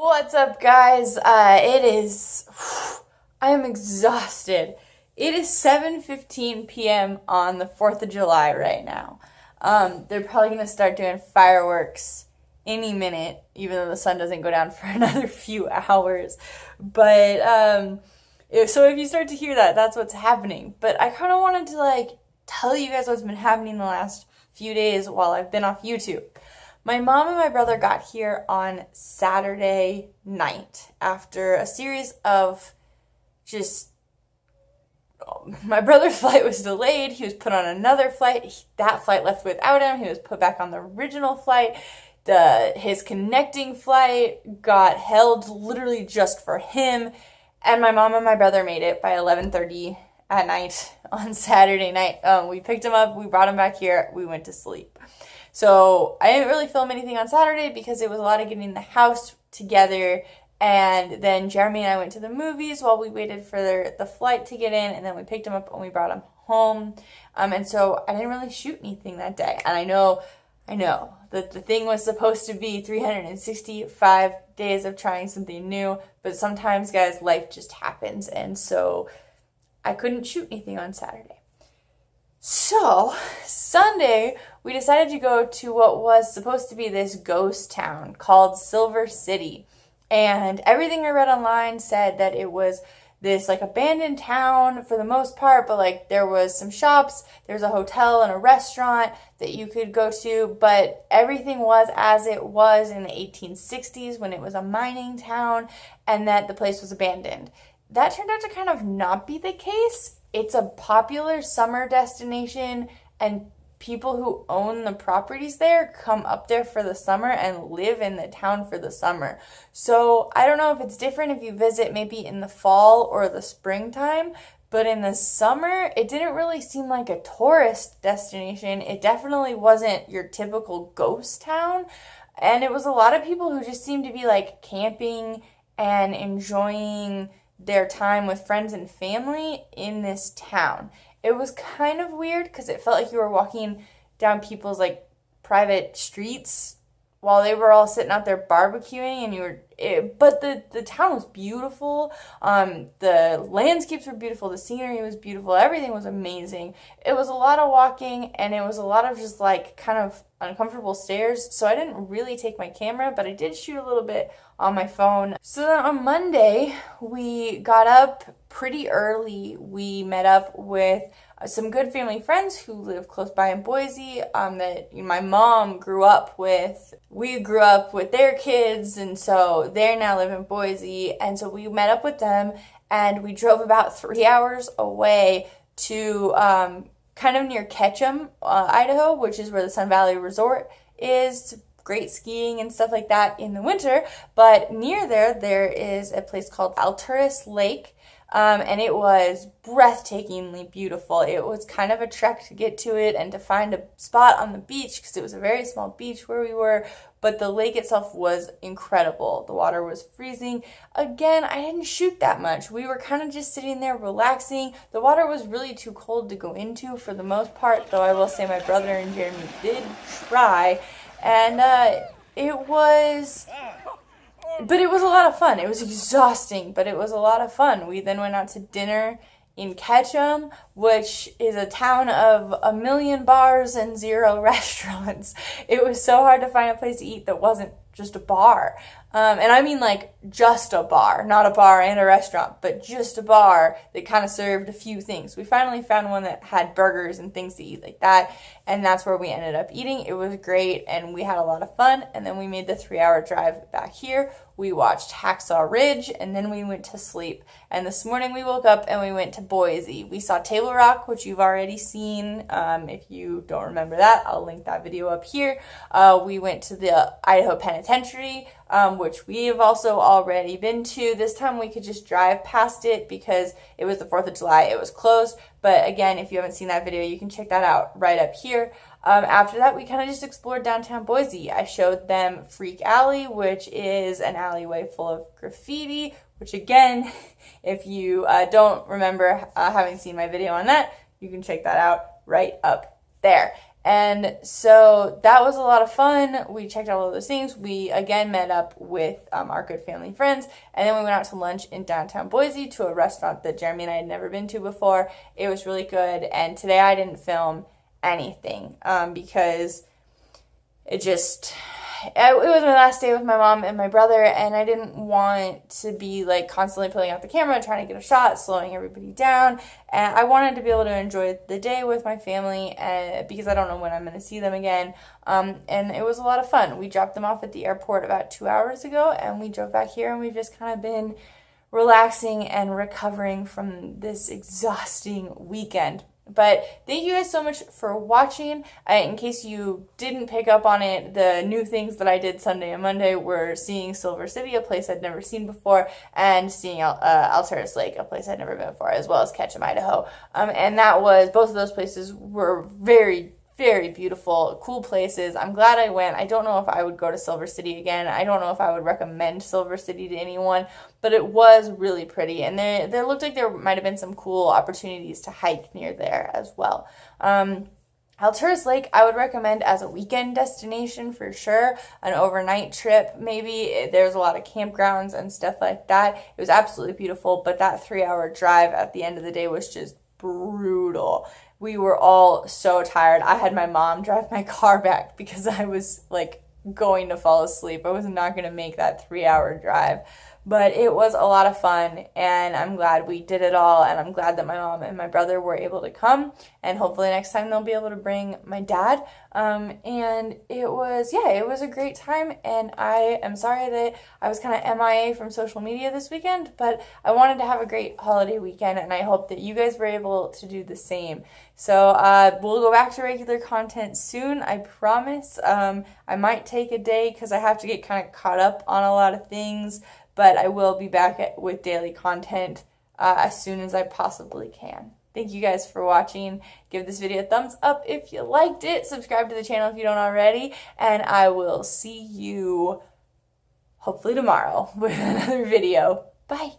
What's up, guys? I am exhausted. It is 7:15 p.m. on the 4th of July right now. They're probably going to start doing fireworks any minute, even though the sun doesn't go down for another few hours. But, so if you start to hear that, that's what's happening. But I kind of wanted to, tell you guys what's been happening the last few days while I've been off YouTube. My mom and my brother got here on Saturday night after a series of my brother's flight was delayed. He was put on another flight. That flight left without him. He was put back on the original flight. His connecting flight got held literally just for him. And my mom and my brother made it by 11:30 at night on Saturday night. We picked him up. We brought him back here. We went to sleep. So I didn't really film anything on Saturday because it was a lot of getting the house together. And then Jeremy and I went to the movies while we waited for the flight to get in. And then we picked him up and we brought him home. And so I didn't really shoot anything that day. And I know that the thing was supposed to be 365 days of trying something new. But sometimes, guys, life just happens. And so I couldn't shoot anything on Saturday. So, Sunday, we decided to go to what was supposed to be this ghost town called Silver City. And everything I read online said that it was this abandoned town for the most part, but there was some shops, there's a hotel and a restaurant that you could go to, but everything was as it was in the 1860s when it was a mining town, and that the place was abandoned. That turned out to kind of not be the case. It's a popular summer destination, and people who own the properties there come up there for the summer and live in the town for the summer. So I don't know if it's different if you visit maybe in the fall or the springtime, but in the summer, it didn't really seem like a tourist destination. It definitely wasn't your typical ghost town, and it was a lot of people who just seemed to be camping and enjoying their time with friends and family in this town. It was kind of weird because it felt like you were walking down people's private streets while they were all sitting out there barbecuing, and but the town was beautiful. The landscapes were beautiful, the scenery was beautiful, everything was amazing. It was a lot of walking, and it was a lot of just kind of uncomfortable stairs, so I didn't really take my camera, but I did shoot a little bit on my phone. So then on Monday, we got up pretty early. We met up with some good family friends who live close by in Boise that my mom grew up with. We grew up with their kids, and so they now live in Boise. And so we met up with them, and we drove about 3 hours away to kind of near Ketchum, Idaho, which is where the Sun Valley Resort is. Great skiing and stuff like that in the winter. But near there is a place called Alturas Lake. And it was breathtakingly beautiful. It was kind of a trek to get to it and to find a spot on the beach because it was a very small beach where we were, but the lake itself was incredible. The water was freezing. Again, I didn't shoot that much. We were kind of just sitting there relaxing. The water was really too cold to go into for the most part, though I will say my brother and Jeremy did try, and it was a lot of fun. It was exhausting, but it was a lot of fun. We then went out to dinner in Ketchum, which is a town of 1 million bars and 0 restaurants. It was so hard to find a place to eat that wasn't just a bar. And I mean just a bar, not a bar and a restaurant, but just a bar that kind of served a few things. We finally found one that had burgers and things to eat like that, and that's where we ended up eating. It was great, and we had a lot of fun, and then we made the 3-hour drive back here. We watched Hacksaw Ridge, and then we went to sleep. And this morning we woke up and we went to Boise. We saw Table Rock, which you've already seen. If you don't remember that, I'll link that video up here. We went to the Idaho Penitentiary, which we have also already been to. This time we could just drive past it because it was the 4th of July. It was closed. But again, if you haven't seen that video, you can check that out right up here. After that, we kind of just explored downtown Boise. I showed them Freak Alley, which is an alleyway full of graffiti, which again, if you don't remember having seen my video on that, you can check that out right up there. And so that was a lot of fun. We checked out all those things. We again met up with our good family friends, and then we went out to lunch in downtown Boise to a restaurant that Jeremy and I had never been to before. It was really good, and today I didn't film anything because it was my last day with my mom and my brother, and I didn't want to be like constantly pulling out the camera, trying to get a shot, slowing everybody down. And I wanted to be able to enjoy the day with my family, because I don't know when I'm going to see them again. And it was a lot of fun. We dropped them off at the airport about 2 hours ago, and we drove back here, and we've just kind of been relaxing and recovering from this exhausting weekend. But thank you guys so much for watching. In case you didn't pick up on it, the new things that I did Sunday and Monday were seeing Silver City, a place I'd never seen before, and seeing Alturas Lake, a place I'd never been before, as well as Ketchum, Idaho. And both of those places were very, very beautiful, cool places. I'm glad I went. I don't know if I would go to Silver City again. I don't know if I would recommend Silver City to anyone, but it was really pretty. And there looked like there might have been some cool opportunities to hike near there as well. Alturas Lake, I would recommend as a weekend destination for sure. An overnight trip, maybe. There's a lot of campgrounds and stuff like that. It was absolutely beautiful, but that 3-hour drive at the end of the day was just brutal. We were all so tired. I had my mom drive my car back because I was like going to fall asleep. I was not going to make that 3-hour drive. But it was a lot of fun, and I'm glad we did it all, and I'm glad that my mom and my brother were able to come, and hopefully next time they'll be able to bring my dad. And it was a great time, and I am sorry that I was kind of MIA from social media this weekend, but I wanted to have a great holiday weekend, and I hope that you guys were able to do the same. So we'll go back to regular content soon, I promise. I might take a day because I have to get kind of caught up on a lot of things, but I will be back with daily content as soon as I possibly can. Thank you guys for watching. Give this video a thumbs up if you liked it. Subscribe to the channel if you don't already. And I will see you hopefully tomorrow with another video. Bye.